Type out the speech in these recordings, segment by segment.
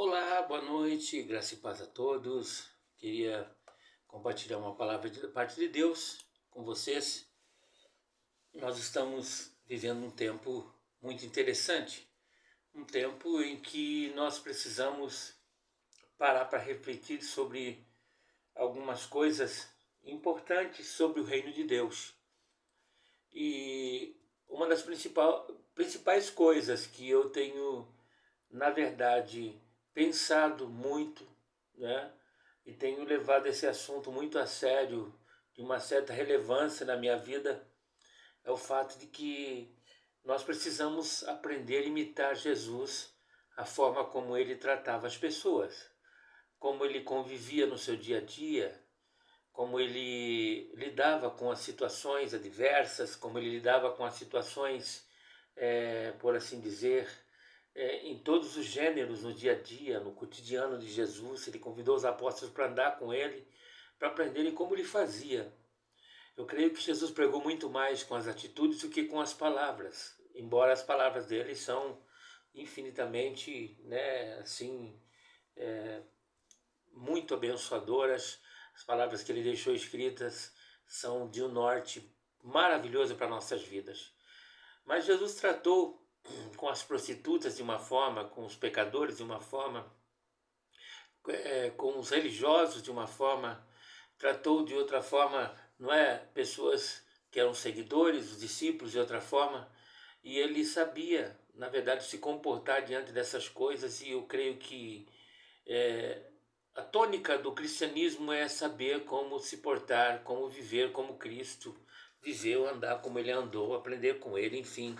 Olá, boa noite, graça e paz a todos. Queria compartilhar uma palavra da parte de Deus com vocês. Nós estamos vivendo um tempo muito interessante, um tempo em que nós precisamos parar para refletir sobre algumas coisas importantes sobre o reino de Deus. E uma das principais coisas que eu tenho, na verdade, pensado muito, né? E tenho levado esse assunto muito a sério, de uma certa relevância na minha vida, é o fato de que nós precisamos aprender a imitar Jesus, a forma como ele tratava as pessoas, como ele convivia no seu dia a dia, como ele lidava com as situações adversas, como ele lidava com as situações, por assim dizer, em todos os gêneros no dia a dia, no cotidiano de Jesus. Ele convidou os apóstolos para andar com ele, para aprenderem como ele fazia. Eu creio que Jesus pregou muito mais com as atitudes do que com as palavras, embora as palavras dele são infinitamente, assim, muito abençoadoras. As palavras que ele deixou escritas são de um norte maravilhoso para nossas vidas. Mas Jesus tratou com as prostitutas de uma forma, com os pecadores de uma forma, com os religiosos de uma forma, tratou de outra forma, não é? Pessoas que eram seguidores, os discípulos de outra forma, e ele sabia, na verdade, se comportar diante dessas coisas. E eu creio que a tônica do cristianismo é saber como se portar, como viver como Cristo viveu, andar como ele andou, aprender com ele, enfim,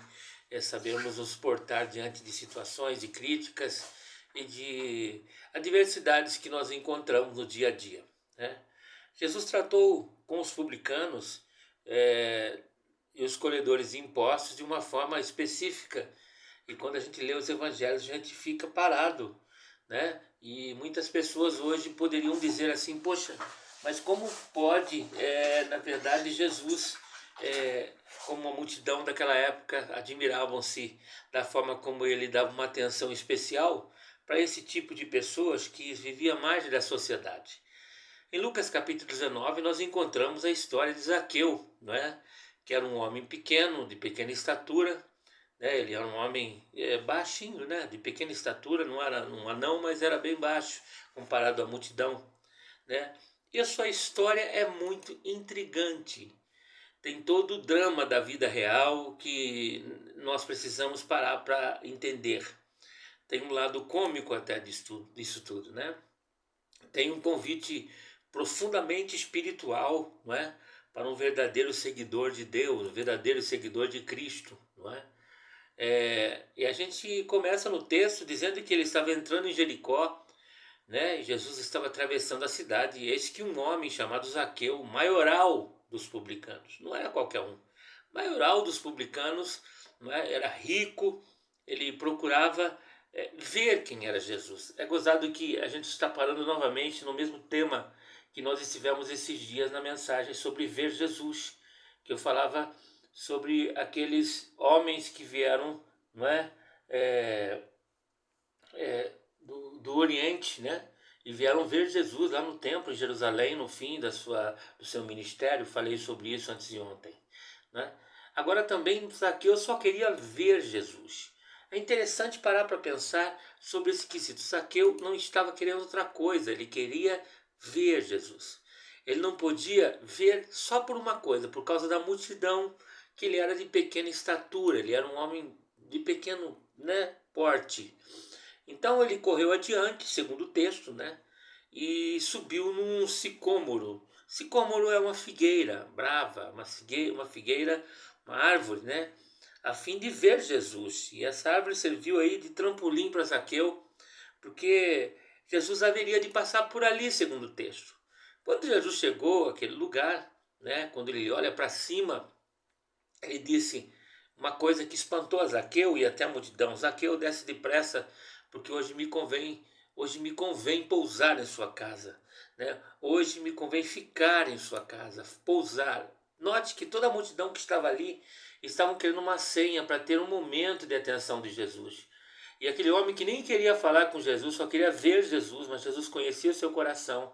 sabermos nos portar diante de situações, de críticas e de adversidades que nós encontramos no dia a dia, né? Jesus tratou com os publicanos e os colhedores de impostos de uma forma específica. E quando a gente lê os evangelhos, a gente fica parado, né? E muitas pessoas hoje poderiam dizer assim: poxa, mas como pode, na verdade, Jesus, como a multidão daquela época admiravam-se da forma como ele dava uma atenção especial para esse tipo de pessoas que vivia à margem da sociedade. Em Lucas capítulo 19 nós encontramos a história de Zaqueu, não é? Que era um homem pequeno, de pequena estatura, né? Ele era um homem baixinho, né? De pequena estatura, não era um anão, mas era bem baixo comparado à multidão, né? E a sua história é muito intrigante. Tem todo o drama da vida real que nós precisamos parar para entender. Tem um lado cômico até disso tudo, né? Tem um convite profundamente espiritual, não é? Para um verdadeiro seguidor de Deus, um verdadeiro seguidor de Cristo, não é? E a gente começa no texto dizendo que ele estava entrando em Jericó, né? E Jesus estava atravessando a cidade, e eis que um homem chamado Zaqueu, maioral dos publicanos, não era qualquer um, maioral dos publicanos, não é? Era rico, ele procurava ver quem era Jesus. É gozado que a gente está parando novamente no mesmo tema que nós estivemos esses dias na mensagem sobre ver Jesus, que eu falava sobre aqueles homens que vieram, não é, do Oriente, né? E vieram ver Jesus lá no templo em Jerusalém no fim do seu ministério. Falei sobre isso antes de ontem, né? Agora também Zaqueu só queria ver Jesus. É interessante parar para pensar sobre esse quesito. Zaqueu não estava querendo outra coisa, ele queria ver Jesus. Ele não podia ver só por uma coisa, por causa da multidão, que ele era de pequena estatura, ele era um homem de pequeno, né, porte. Então ele correu adiante, segundo o texto, né, e subiu num sicômoro. Sicômoro é uma figueira brava, uma figueira, uma árvore, né, a fim de ver Jesus. E essa árvore serviu aí de trampolim para Zaqueu, porque Jesus haveria de passar por ali, segundo o texto. Quando Jesus chegou àquele lugar, né, quando ele olha para cima, ele disse uma coisa que espantou a Zaqueu e até a multidão: Zaqueu, desce depressa, porque hoje me convém pousar em sua casa, né? Hoje me convém ficar em sua casa, pousar. Note que toda a multidão que estava ali estavam querendo uma senha para ter um momento de atenção de Jesus. E aquele homem que nem queria falar com Jesus, só queria ver Jesus, mas Jesus conhecia o seu coração.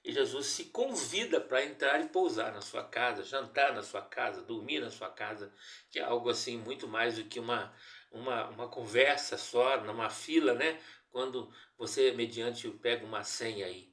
E Jesus se convida para entrar e pousar na sua casa, jantar na sua casa, dormir na sua casa, que é algo assim muito mais do que uma conversa só, numa fila, né? Quando você, mediante, pega uma senha aí.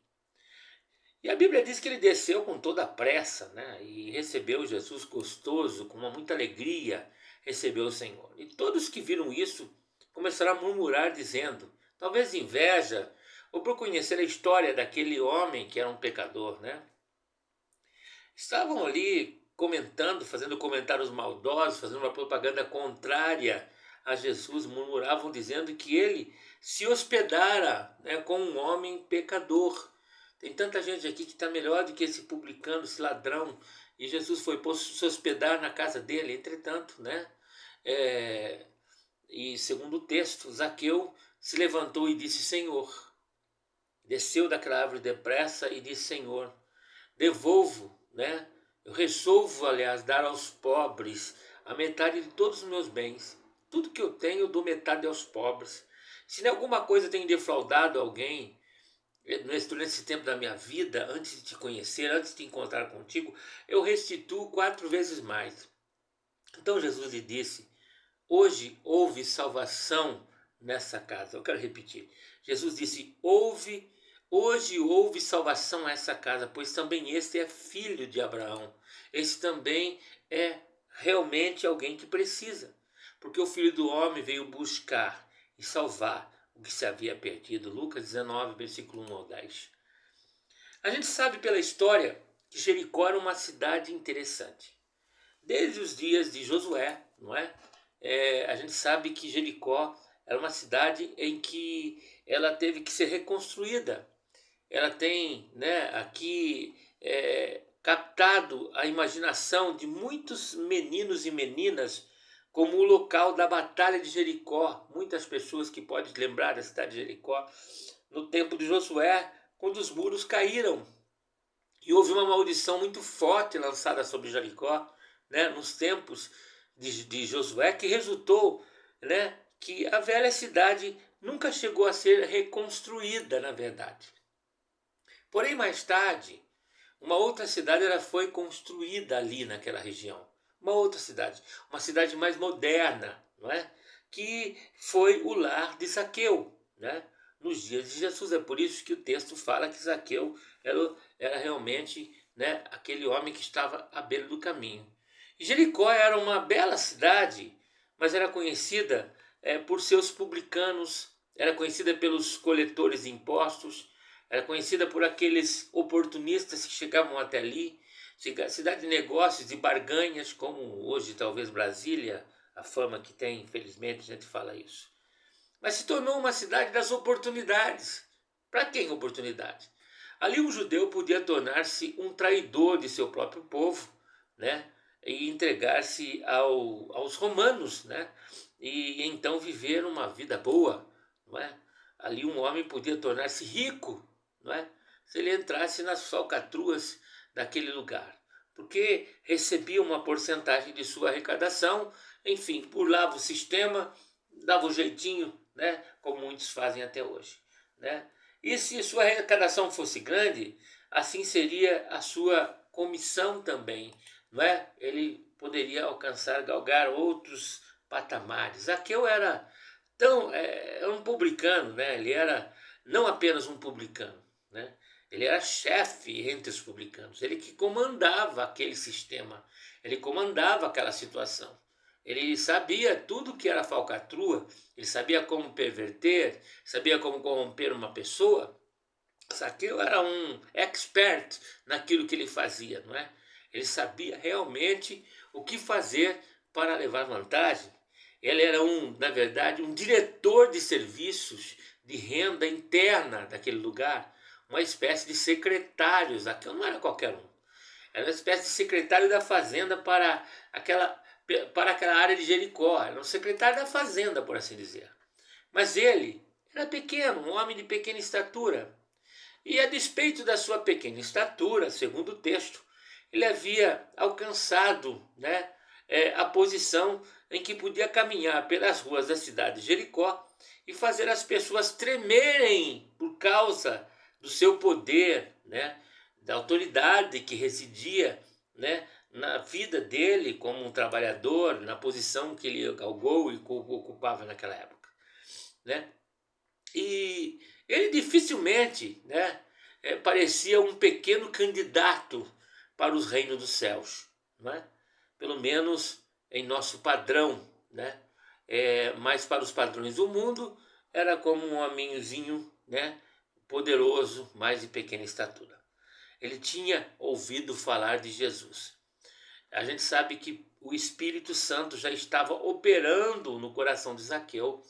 E a Bíblia diz que ele desceu com toda a pressa, né? E recebeu Jesus gostoso, com muita alegria, recebeu o Senhor. E todos que viram isso começaram a murmurar, dizendo, talvez inveja, ou por conhecer a história daquele homem que era um pecador, né? Estavam ali comentando, fazendo comentários maldosos, fazendo uma propaganda contrária a Jesus, murmuravam dizendo que ele se hospedara, né, com um homem pecador. Tem tanta gente aqui que está melhor do que esse publicano, esse ladrão, e Jesus foi posto se hospedar na casa dele. Entretanto, né, e segundo o texto, Zaqueu se levantou e disse, Senhor, desceu daquela árvore depressa e disse, Senhor, devolvo, né? Eu resolvo, aliás, dar aos pobres a metade de todos os meus bens. Tudo que eu tenho, eu dou metade aos pobres. Se em alguma coisa eu tenho defraudado alguém, nesse tempo da minha vida, antes de te conhecer, antes de te encontrar contigo, eu restituo 4 vezes mais. Então Jesus lhe disse, hoje houve salvação nessa casa. Eu quero repetir. Jesus disse, hoje houve salvação nessa casa, pois também este é filho de Abraão. Esse também é realmente alguém que precisa. Porque o Filho do Homem veio buscar e salvar o que se havia perdido. Lucas 19, versículo 1 ao 10. A gente sabe pela história que Jericó era uma cidade interessante. Desde os dias de Josué, não é? A gente sabe que Jericó era uma cidade em que ela teve que ser reconstruída. Ela tem, né, aqui captado a imaginação de muitos meninos e meninas como o local da Batalha de Jericó. Muitas pessoas que podem lembrar da cidade de Jericó no tempo de Josué, quando os muros caíram. E houve uma maldição muito forte lançada sobre Jericó, né, nos tempos de Josué, que resultou, né, que a velha cidade nunca chegou a ser reconstruída, na verdade. Porém, mais tarde, uma outra cidade ela foi construída ali naquela região. Uma cidade mais moderna, não é? Que foi o lar de Zaqueu, né? Nos dias de Jesus. É por isso que o texto fala que Zaqueu era realmente, né, aquele homem que estava à beira do caminho. E Jericó era uma bela cidade, mas era conhecida por seus publicanos, era conhecida pelos coletores de impostos, era conhecida por aqueles oportunistas que chegavam até ali, cidade de negócios e barganhas, como hoje talvez Brasília, a fama que tem, infelizmente a gente fala isso. Mas se tornou uma cidade das oportunidades. Para quem oportunidade? Ali um judeu podia tornar-se um traidor de seu próprio povo, né? E entregar-se aos romanos, né? E então viver uma vida boa, não é? Ali um homem podia tornar-se rico, não é? Se ele entrasse nas falcatruas daquele lugar, porque recebia uma porcentagem de sua arrecadação, enfim, burlava o sistema, dava um jeitinho, né? Como muitos fazem até hoje, né? E se sua arrecadação fosse grande, assim seria a sua comissão também, não é? Ele poderia alcançar, galgar outros patamares. Zaqueu era um publicano, né? Ele era não apenas um publicano, né? Ele era chefe entre os publicanos, ele que comandava aquele sistema, ele comandava aquela situação. Ele sabia tudo que era falcatrua, ele sabia como perverter, sabia como corromper uma pessoa. Zaqueu era um expert naquilo que ele fazia, não é? Ele sabia realmente o que fazer para levar vantagem. Ele era na verdade, um diretor de serviços de renda interna daquele lugar, uma espécie de secretário. Zaqueu não era qualquer um. Era uma espécie de secretário da fazenda para aquela área de Jericó. Era um secretário da fazenda, por assim dizer. Mas ele era pequeno, um homem de pequena estatura. E a despeito da sua pequena estatura, segundo o texto, ele havia alcançado, né, a posição em que podia caminhar pelas ruas da cidade de Jericó e fazer as pessoas tremerem por causa do seu poder, né? Da autoridade que residia, né? Na vida dele como um trabalhador, na posição que ele galgou e ocupava naquela época, né? E ele dificilmente, né, parecia um pequeno candidato para os reinos dos céus, não é? Pelo menos em nosso padrão, né? Mas para os padrões do mundo era como um homenzinho, né, poderoso, mas de pequena estatura. Ele tinha ouvido falar de Jesus. A gente sabe que o Espírito Santo já estava operando no coração de Zaqueu,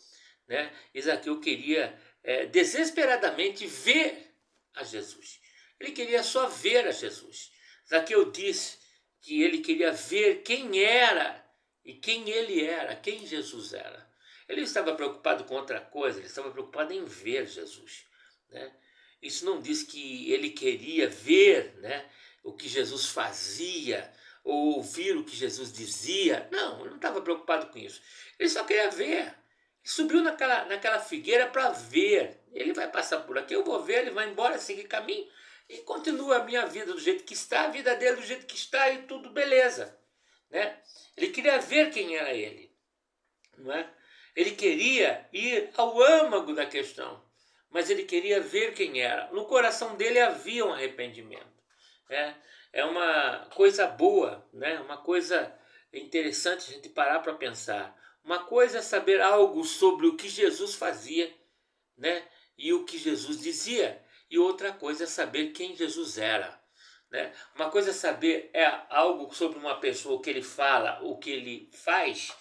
né? E Zaqueu queria desesperadamente ver a Jesus. Ele queria só ver a Jesus. Zaqueu disse que ele queria ver quem era e quem ele era, quem Jesus era. Ele não estava preocupado com outra coisa, ele estava preocupado em ver Jesus, né? Isso não diz que ele queria ver, né, o que Jesus fazia, ou ouvir o que Jesus dizia. Não, ele não estava preocupado com isso. Ele só queria ver. Ele subiu naquela figueira para ver. Ele vai passar por aqui, eu vou ver, ele vai embora, seguir caminho e continua a minha vida do jeito que está, a vida dele do jeito que está e tudo beleza, né? Ele queria ver quem era ele, não é? Ele queria ir ao âmago da questão, mas ele queria ver quem era. No coração dele havia um arrependimento. É uma coisa boa, né? Uma coisa interessante a gente parar para pensar. Uma coisa é saber algo sobre o que Jesus fazia, né? E o que Jesus dizia. E outra coisa é saber quem Jesus era, né? Uma coisa é saber algo sobre uma pessoa, o que ele fala, o que ele faz,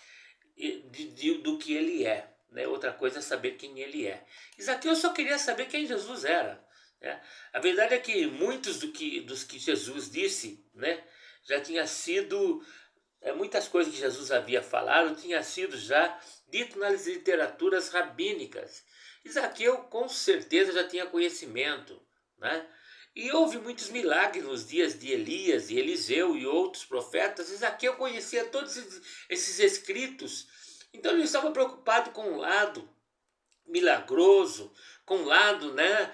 do que ele é, né? Outra coisa é saber quem ele é. Zaqueu só queria saber quem Jesus era, né? A verdade é que muitos dos que Jesus disse, né, já tinha sido, muitas coisas que Jesus havia falado tinha sido já dito nas literaturas rabínicas. Zaqueu com certeza já tinha conhecimento, né? E houve muitos milagres nos dias de Elias e Eliseu e outros profetas. Zaqueu conhecia todos esses escritos. Então ele estava preocupado com o lado milagroso, com o lado, né,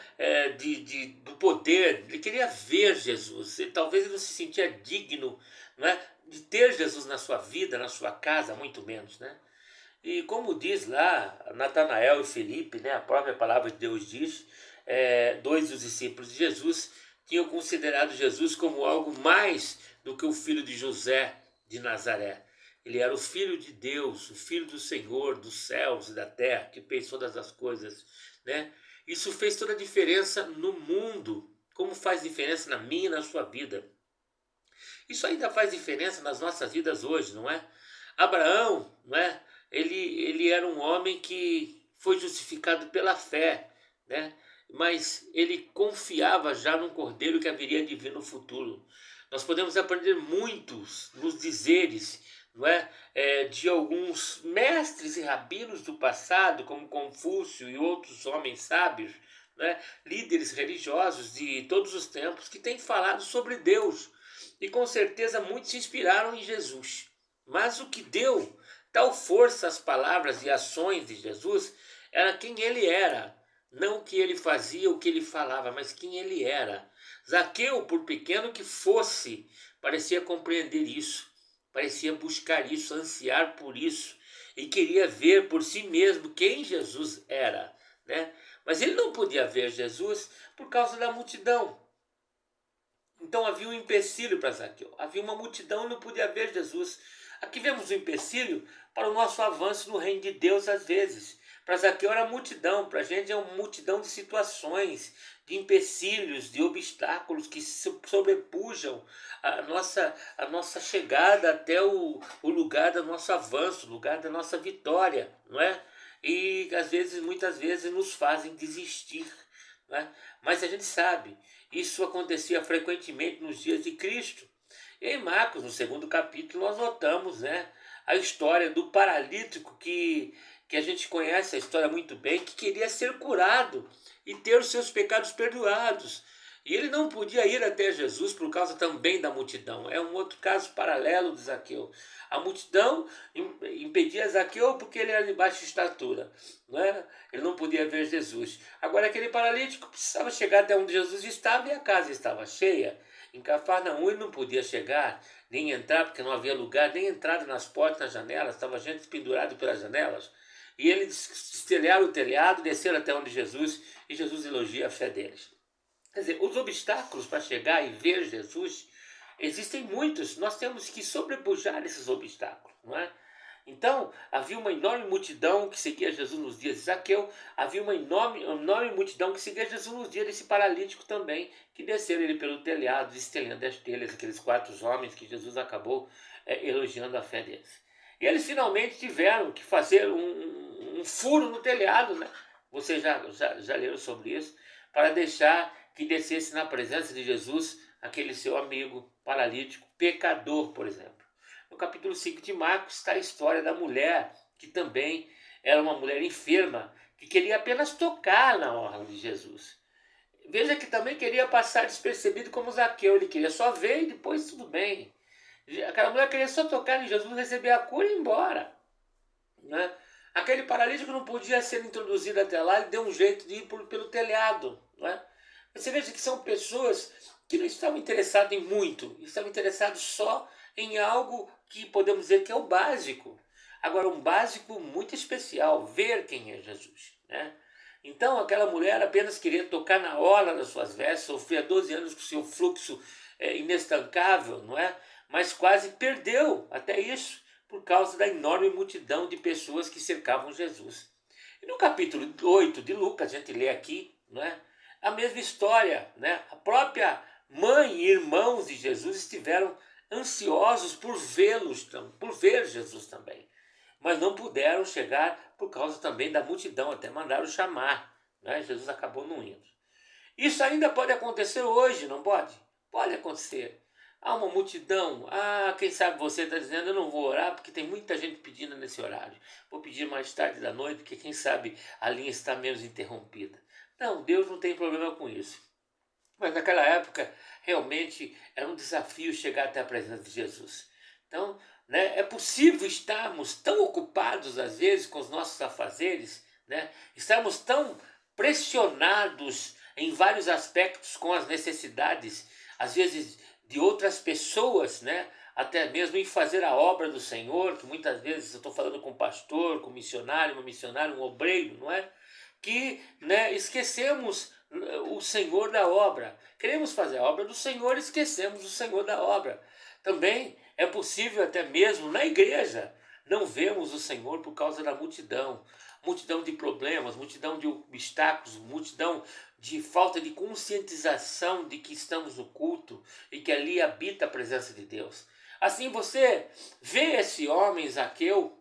do poder. Ele queria ver Jesus. Talvez ele não se sentia digno, né, de ter Jesus na sua vida, na sua casa, muito menos, né? E como diz lá Natanael e Felipe, né, a própria palavra de Deus diz, dois dos discípulos de Jesus tinham considerado Jesus como algo mais do que o filho de José de Nazaré. Ele era o filho de Deus, o filho do Senhor, dos céus e da terra, que fez todas as coisas, né? Isso fez toda a diferença no mundo, como faz diferença na minha e na sua vida. Isso ainda faz diferença nas nossas vidas hoje, não é? Abraão, não é? Ele era um homem que foi justificado pela fé, né? Mas ele confiava já num cordeiro que haveria de vir no futuro. Nós podemos aprender muitos nos dizeres, não é? De alguns mestres e rabinos do passado, como Confúcio e outros homens sábios, né? Líderes religiosos de todos os tempos que têm falado sobre Deus. E com certeza muitos se inspiraram em Jesus. Mas o que deu tal força às palavras e ações de Jesus era quem ele era. Não o que ele fazia, o que ele falava, mas quem ele era. Zaqueu, por pequeno que fosse, parecia compreender isso, parecia buscar isso, ansiar por isso, e queria ver por si mesmo quem Jesus era, né? Mas ele não podia ver Jesus por causa da multidão. Então havia um empecilho para Zaqueu, havia uma multidão e não podia ver Jesus. Aqui vemos um empecilho para o nosso avanço no reino de Deus às vezes. Para Zaqueu era multidão, para a gente é uma multidão de situações, de empecilhos, de obstáculos que sobrepujam a nossa chegada até o lugar do nosso avanço, o lugar da nossa vitória, não é? E às vezes, muitas vezes, nos fazem desistir, não é? Mas a gente sabe, isso acontecia frequentemente nos dias de Cristo. E em Marcos, no 2º capítulo, nós notamos, né, a história do paralítico que a gente conhece a história muito bem, que queria ser curado e ter os seus pecados perdoados. E ele não podia ir até Jesus por causa também da multidão. É um outro caso paralelo de Zaqueu. A multidão impedia Zaqueu porque ele era de baixa estatura, não é? Ele não podia ver Jesus. Agora aquele paralítico precisava chegar até onde Jesus estava e a casa estava cheia. Em Cafarnaum ele não podia chegar, nem entrar, porque não havia lugar, nem entrada nas portas, nas janelas, estava gente pendurada pelas janelas. E eles destelharam o telhado, desceram até onde Jesus, e Jesus elogia a fé deles. Quer dizer, os obstáculos para chegar e ver Jesus, existem muitos, nós temos que sobrepujar esses obstáculos, não é? Então, havia uma enorme multidão que seguia Jesus nos dias de Zaqueu, havia uma enorme multidão que seguia Jesus nos dias desse paralítico também, que desceram ele pelo telhado, estelhando as telhas, aqueles 4 homens que Jesus acabou elogiando a fé deles. E eles finalmente tiveram que fazer um furo no telhado, né? Vocês já leram sobre isso, para deixar que descesse na presença de Jesus aquele seu amigo paralítico, pecador, por exemplo. No capítulo 5 de Marcos está a história da mulher, que também era uma mulher enferma, que queria apenas tocar na orla de Jesus. Veja que também queria passar despercebido como Zaqueu, ele queria só ver e depois tudo bem. Aquela mulher queria só tocar em Jesus, receber a cura e ir embora, né? Aquele paralítico não podia ser introduzido até lá, ele deu um jeito de ir pelo telhado, né? Você veja que são pessoas que não estavam interessadas em muito, estavam interessados só em algo que podemos dizer que é o básico. Agora, um básico muito especial, ver quem é Jesus, né? Então, aquela mulher apenas queria tocar na orla das suas vestes, sofria 12 anos com seu fluxo inestancável, não é? Mas quase perdeu até isso, por causa da enorme multidão de pessoas que cercavam Jesus. E no capítulo 8 de Lucas, a gente lê aqui, não é? A mesma história, né? A própria mãe e irmãos de Jesus estiveram ansiosos por por ver Jesus também. Mas não puderam chegar por causa também da multidão, até mandaram chamar, né? Jesus acabou não indo. Isso ainda pode acontecer hoje, não pode? Pode acontecer. Há uma multidão, quem sabe você está dizendo, eu não vou orar porque tem muita gente pedindo nesse horário. Vou pedir mais tarde da noite, porque quem sabe a linha está menos interrompida. Não, Deus não tem problema com isso. Mas naquela época, realmente, era um desafio chegar até a presença de Jesus. Então, né, é possível estarmos tão ocupados, às vezes, com os nossos afazeres, né, estarmos tão pressionados em vários aspectos com as necessidades, às vezes, de outras pessoas, né, até mesmo em fazer a obra do Senhor, que muitas vezes eu estou falando com um pastor, com um missionário, uma missionária, um obreiro, não é? Que, né, esquecemos o Senhor da obra. Queremos fazer a obra do Senhor e esquecemos o Senhor da obra. Também é possível até mesmo na igreja não vemos o Senhor por causa da multidão. Multidão de problemas, multidão de obstáculos, multidão de falta de conscientização de que estamos no culto e que ali habita a presença de Deus. Assim você vê esse homem Zaqueu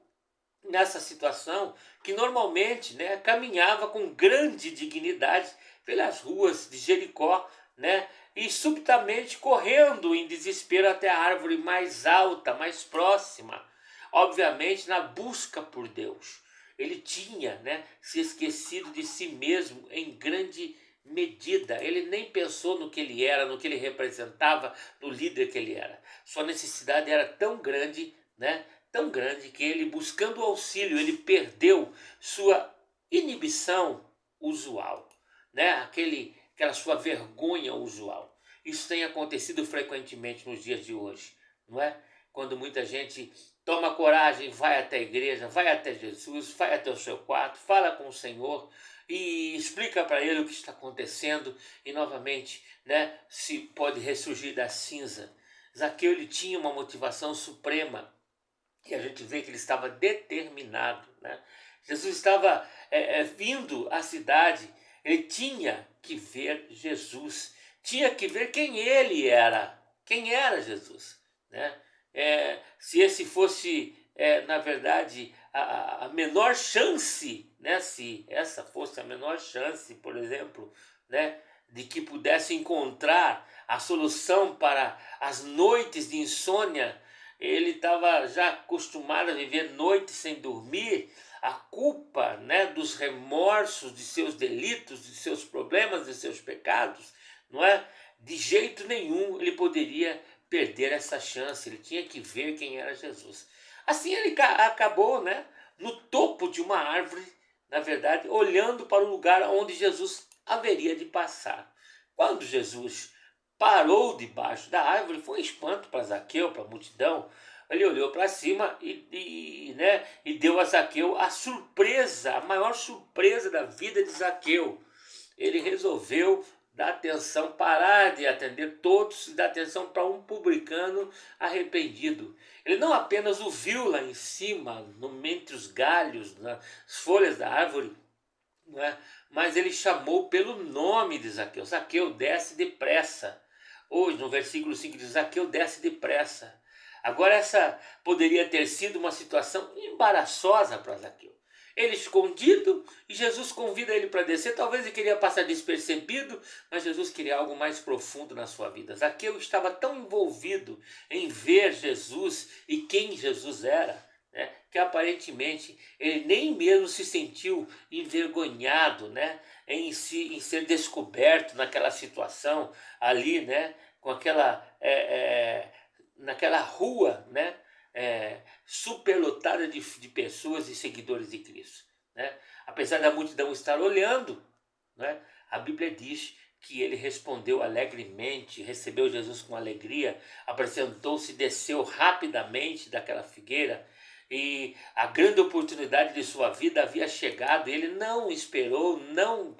nessa situação que normalmente, né, caminhava com grande dignidade pelas ruas de Jericó, né, e subitamente correndo em desespero até a árvore mais alta, mais próxima, obviamente na busca por Deus. Ele tinha, né, se esquecido de si mesmo em grande medida. Ele nem pensou no que ele era, no que ele representava, no líder que ele era. Sua necessidade era tão grande, né, tão grande que ele, buscando auxílio, ele perdeu sua inibição usual, né? Aquela sua vergonha usual. Isso tem acontecido frequentemente nos dias de hoje, não é? Quando muita gente toma coragem, vai até a igreja, vai até Jesus, vai até o seu quarto, fala com o Senhor e explica para ele o que está acontecendo e novamente, né, se pode ressurgir da cinza. Zaqueu, ele tinha uma motivação suprema e a gente vê que ele estava determinado, né? Jesus estava vindo à cidade, ele tinha que ver Jesus, tinha que ver quem ele era, quem era Jesus, né? Se esse fosse, na verdade, a menor chance, né? Se essa fosse a menor chance, por exemplo, né, de que pudesse encontrar a solução para as noites de insônia, ele estava já acostumado a viver noites sem dormir, a culpa, né, dos remorsos de seus delitos, de seus problemas, de seus pecados, não é? De jeito nenhum ele poderia perder essa chance, ele tinha que ver quem era Jesus. Assim ele acabou, né, no topo de uma árvore, na verdade, olhando para o lugar onde Jesus haveria de passar. Quando Jesus parou debaixo da árvore, foi um espanto para Zaqueu, para a multidão. Ele olhou para cima e deu a Zaqueu a surpresa, a maior surpresa da vida de Zaqueu. Ele resolveu dar atenção, parar de atender todos e dar atenção para um publicano arrependido. Ele não apenas o viu lá em cima, entre os galhos, nas folhas da árvore, não é? Mas ele chamou pelo nome de Zaqueu. Zaqueu, desce depressa. Hoje, no versículo 5 diz, Zaqueu, desce depressa. Agora essa poderia ter sido uma situação embaraçosa para Zaqueu. Ele escondido e Jesus convida ele para descer. Talvez ele queria passar despercebido, mas Jesus queria algo mais profundo na sua vida. Zaqueu estava tão envolvido em ver Jesus e quem Jesus era, né, que aparentemente ele nem mesmo se sentiu envergonhado, né, em ser descoberto naquela situação ali, né, com naquela rua, né, superlotada de pessoas e seguidores de Cristo, né? Apesar da multidão estar olhando, né, a Bíblia diz que ele respondeu alegremente, recebeu Jesus com alegria, apresentou-se, desceu rapidamente daquela figueira, e a grande oportunidade de sua vida havia chegado. Ele não esperou, não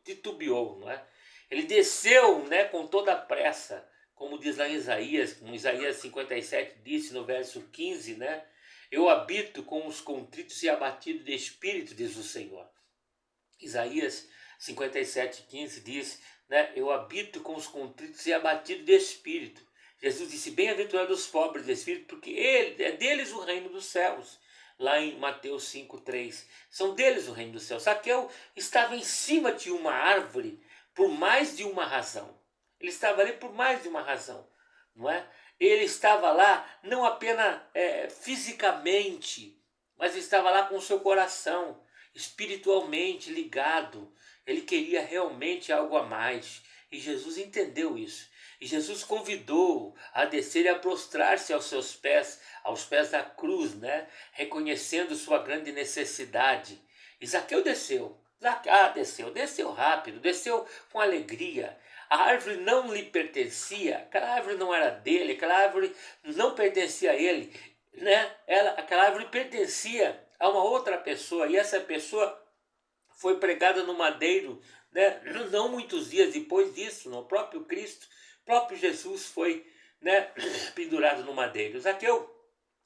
titubeou, não é? Ele desceu, né, com toda a pressa, como diz lá em Isaías, como Isaías 57 disse no verso 15, né? Eu habito com os contritos e abatidos de espírito, diz o Senhor. Isaías 57:15 diz, né? Eu habito com os contritos e abatidos de espírito. Jesus disse, bem-aventurados os pobres de espírito, porque é deles o reino dos céus. Lá em Mateus 5:3, são deles o reino dos céus. Zaqueu estava em cima de uma árvore por mais de uma razão. Ele estava ali por mais de uma razão, não é? Ele estava lá não apenas fisicamente, mas estava lá com o seu coração espiritualmente ligado. Ele queria realmente algo a mais. E Jesus entendeu isso. E Jesus convidou a descer e a prostrar-se aos pés da cruz, né? Reconhecendo sua grande necessidade. E Zaqueu desceu. Desceu rápido, desceu com alegria. A árvore não lhe pertencia, aquela árvore não era dele, aquela árvore não pertencia a ele, né? Aquela árvore pertencia a uma outra pessoa, e essa pessoa foi pregada no madeiro, né? Não muitos dias depois disso, no próprio Cristo, próprio Jesus foi, né, pendurado no madeiro. Zaqueu,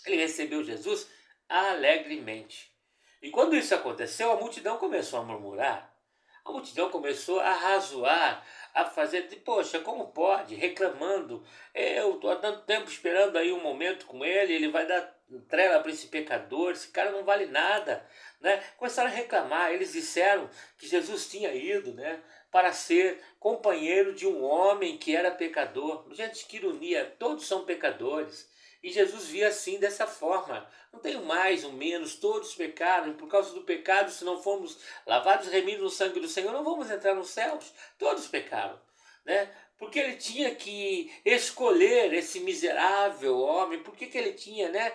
ele recebeu Jesus alegremente. E quando isso aconteceu, a multidão começou a murmurar. A multidão começou a razoar, a fazer, poxa, como pode? Reclamando. Eu estou há tanto tempo esperando aí um momento com ele vai dar trela para esse pecador, esse cara não vale nada, né? Começaram a reclamar. Eles disseram que Jesus tinha ido, né, para ser companheiro de um homem que era pecador. Gente, que ironia, todos são pecadores. E Jesus via assim, dessa forma. Não tenho mais ou menos, todos pecaram, e por causa do pecado, se não formos lavados e remidos no sangue do Senhor, não vamos entrar nos céus. Todos pecaram, né? Porque ele tinha que escolher esse miserável homem, por que ele tinha, né,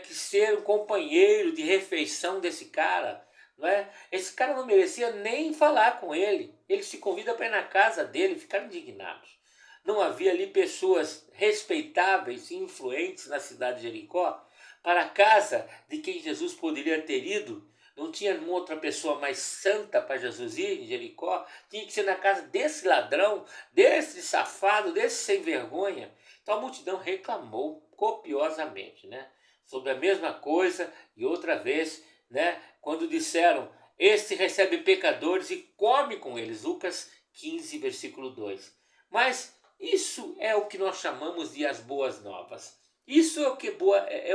que ser um companheiro de refeição desse cara? Não é? Esse cara não merecia nem falar com ele. Ele se convida para ir na casa dele, ficaram indignados. Não havia ali pessoas respeitáveis e influentes na cidade de Jericó para a casa de quem Jesus poderia ter ido. Não tinha uma outra pessoa mais santa para Jesus ir em Jericó. Tinha que ser na casa desse ladrão, desse safado, desse sem vergonha. Então a multidão reclamou copiosamente, né, sobre a mesma coisa. E outra vez, né, quando disseram, este recebe pecadores e come com eles. Lucas 15, versículo 2. Mas isso é o que nós chamamos de as boas novas. Isso é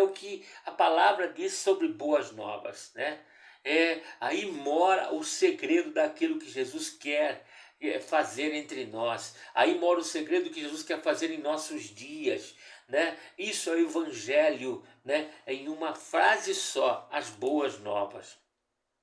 o que a palavra diz sobre boas novas, né? Aí mora o segredo daquilo que Jesus quer fazer entre nós. Aí mora o segredo que Jesus quer fazer em nossos dias, né? Isso é o evangelho, né? Em uma frase só, as boas novas.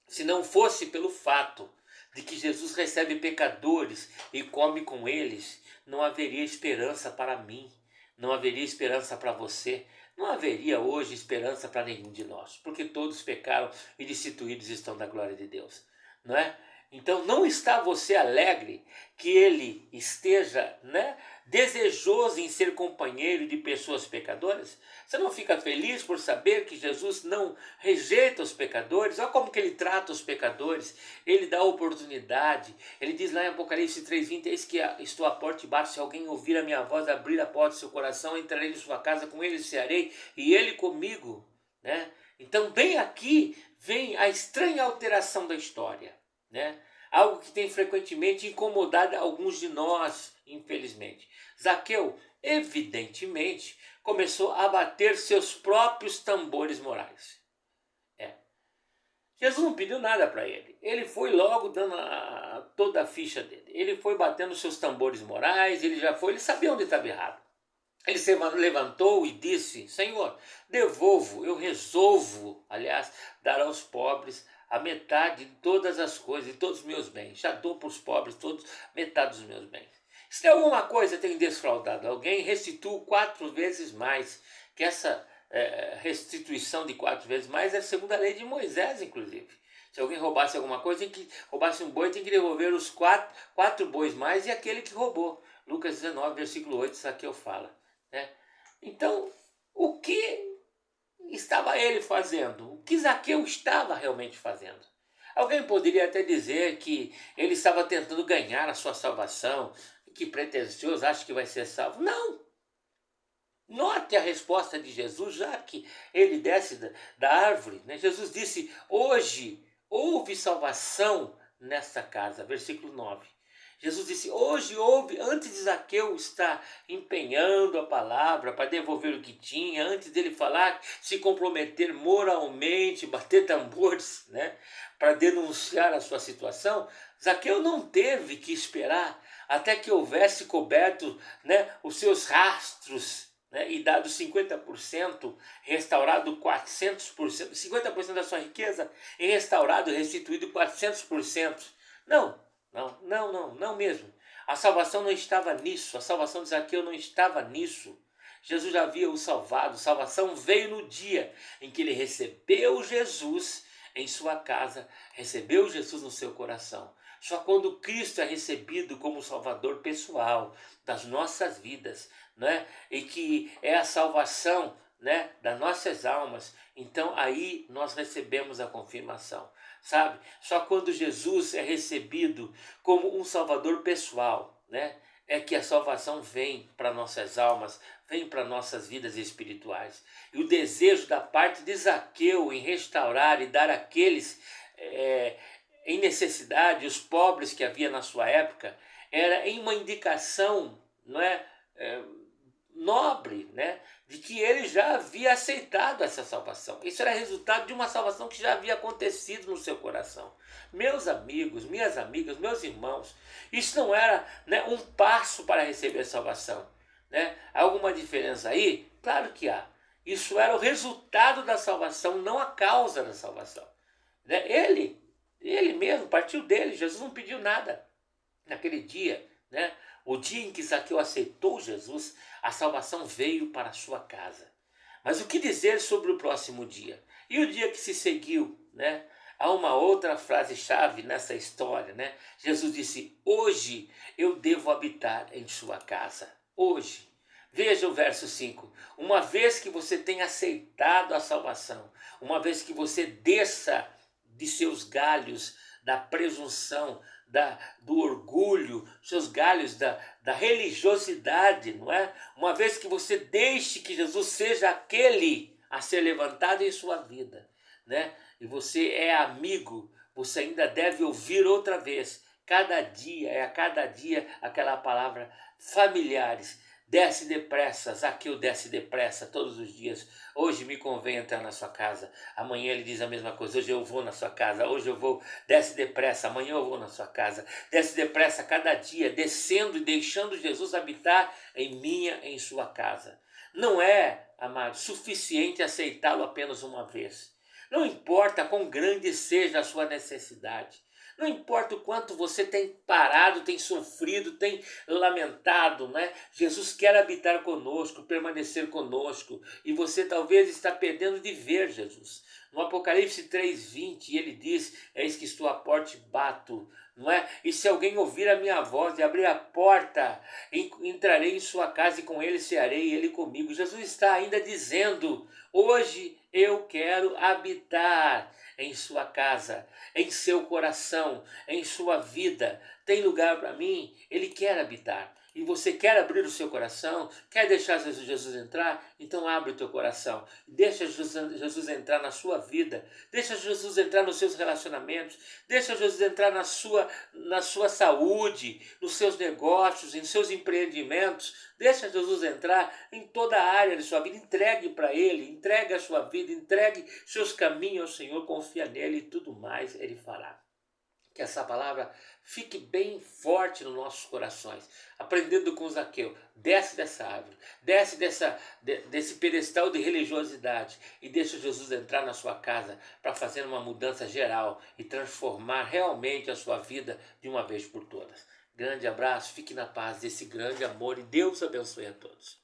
Se não fosse pelo fato de que Jesus recebe pecadores e come com eles, não haveria esperança para mim, não haveria esperança para você, não haveria hoje esperança para nenhum de nós, porque todos pecaram e destituídos estão da glória de Deus, não é? Então não está você alegre que ele esteja, né, desejoso em ser companheiro de pessoas pecadoras? Você não fica feliz por saber que Jesus não rejeita os pecadores? Olha como que ele trata os pecadores, ele dá oportunidade. Ele diz lá em Apocalipse 3:20, eis que estou à porta e bato, se alguém ouvir a minha voz, abrir a porta do seu coração, entrarei em sua casa, com ele cearei e ele comigo, né? Então bem aqui vem a estranha alteração da história, né? Algo que tem frequentemente incomodado alguns de nós, infelizmente. Zaqueu, evidentemente, começou a bater seus próprios tambores morais. Jesus não pediu nada para ele. Ele foi logo dando toda a ficha dele. Ele foi batendo seus tambores morais, ele sabia onde estava errado. Ele se levantou e disse, Senhor, devolvo, eu resolvo, aliás, dar aos pobres a metade de todas as coisas, de todos os meus bens. Já dou para os pobres todos metade dos meus bens. Se tem alguma coisa que tem defraudado alguém, restituo 4 vezes mais. Que essa restituição de 4 vezes mais é segundo a lei de Moisés, inclusive. Se alguém roubasse alguma coisa, roubasse um boi, tem que devolver os 4 bois mais e aquele que roubou. Lucas 19, versículo 8, Zaqueu fala. Né? Então, o que estava ele fazendo? O que Zaqueu estava realmente fazendo? Alguém poderia até dizer que ele estava tentando ganhar a sua salvação, que pretensioso, acha que vai ser salvo. Não! Note a resposta de Jesus, já que ele desce da árvore. Né? Jesus disse, hoje houve salvação nesta casa, versículo 9. Jesus disse, hoje houve, antes de Zaqueu estar empenhando a palavra para devolver o que tinha, antes dele falar, se comprometer moralmente, bater tambores, né, para denunciar a sua situação, Zaqueu não teve que esperar até que houvesse coberto, né, os seus rastros, né, e dado 50%, restaurado 400%, 50% da sua riqueza e restaurado, restituído 400%. Não mesmo. A salvação não estava nisso, a salvação de Zaqueu não estava nisso. Jesus já havia o salvado, a salvação veio no dia em que ele recebeu Jesus em sua casa, recebeu Jesus no seu coração. Só quando Cristo é recebido como Salvador pessoal das nossas vidas, né? E que é a salvação, né, das nossas almas, então aí nós recebemos a confirmação, sabe? Só quando Jesus é recebido como um Salvador pessoal, né, é que a salvação vem para nossas almas, vem para nossas vidas espirituais. E o desejo da parte de Zaqueu em restaurar e dar àqueles em necessidade, os pobres que havia na sua época, era em uma indicação, não é, nobre, né, de que ele já havia aceitado essa salvação. Isso era resultado de uma salvação que já havia acontecido no seu coração. Meus amigos, minhas amigas, meus irmãos, isso não era, né, um passo para receber a salvação. Né? Há alguma diferença aí? Claro que há. Isso era o resultado da salvação, não a causa da salvação. Né? Ele mesmo, partiu dele, Jesus não pediu nada. Naquele dia, né? O dia em que Zaqueu aceitou Jesus, a salvação veio para a sua casa. Mas o que dizer sobre o próximo dia? E o dia que se seguiu, né? Há uma outra frase-chave nessa história, né? Jesus disse, hoje eu devo habitar em sua casa. Hoje. Veja o verso 5. Uma vez que você tenha aceitado a salvação, uma vez que você desça de seus galhos da presunção, do orgulho, seus galhos da religiosidade, não é? Uma vez que você deixe que Jesus seja aquele a ser levantado em sua vida, né? E você é amigo, você ainda deve ouvir outra vez, cada dia aquela palavra, familiares. Desce depressa, Zaqueu desce depressa todos os dias. Hoje me convém entrar na sua casa. Amanhã ele diz a mesma coisa. Hoje eu vou na sua casa. Hoje eu vou. Desce depressa. Amanhã eu vou na sua casa. Desce depressa cada dia, descendo e deixando Jesus habitar em sua casa. Não é, amado, suficiente aceitá-lo apenas uma vez. Não importa quão grande seja a sua necessidade. Não importa o quanto você tem parado, tem sofrido, tem lamentado, né? Jesus quer habitar conosco, permanecer conosco. E você talvez está perdendo de ver Jesus. No Apocalipse 3:20, ele diz: eis que estou à porta e bato, não é? E se alguém ouvir a minha voz e abrir a porta, entrarei em sua casa e com ele cearei, ele comigo. Jesus está ainda dizendo: hoje eu quero habitar em sua casa, em seu coração, em sua vida. Tem lugar para mim? Ele quer habitar. E você quer abrir o seu coração? Quer deixar Jesus entrar? Então abre o teu coração. Deixa Jesus entrar na sua vida. Deixa Jesus entrar nos seus relacionamentos. Deixa Jesus entrar na sua saúde, nos seus negócios, em seus empreendimentos. Deixa Jesus entrar em toda a área de sua vida. Entregue para Ele. Entregue a sua vida. Entregue seus caminhos ao Senhor. Confia nele e tudo mais Ele fará. Que essa palavra fique bem forte nos nossos corações. Aprendendo com Zaqueu, desce dessa árvore, desce desse pedestal de religiosidade e deixa Jesus entrar na sua casa para fazer uma mudança geral e transformar realmente a sua vida de uma vez por todas. Grande abraço, fique na paz desse grande amor e Deus abençoe a todos.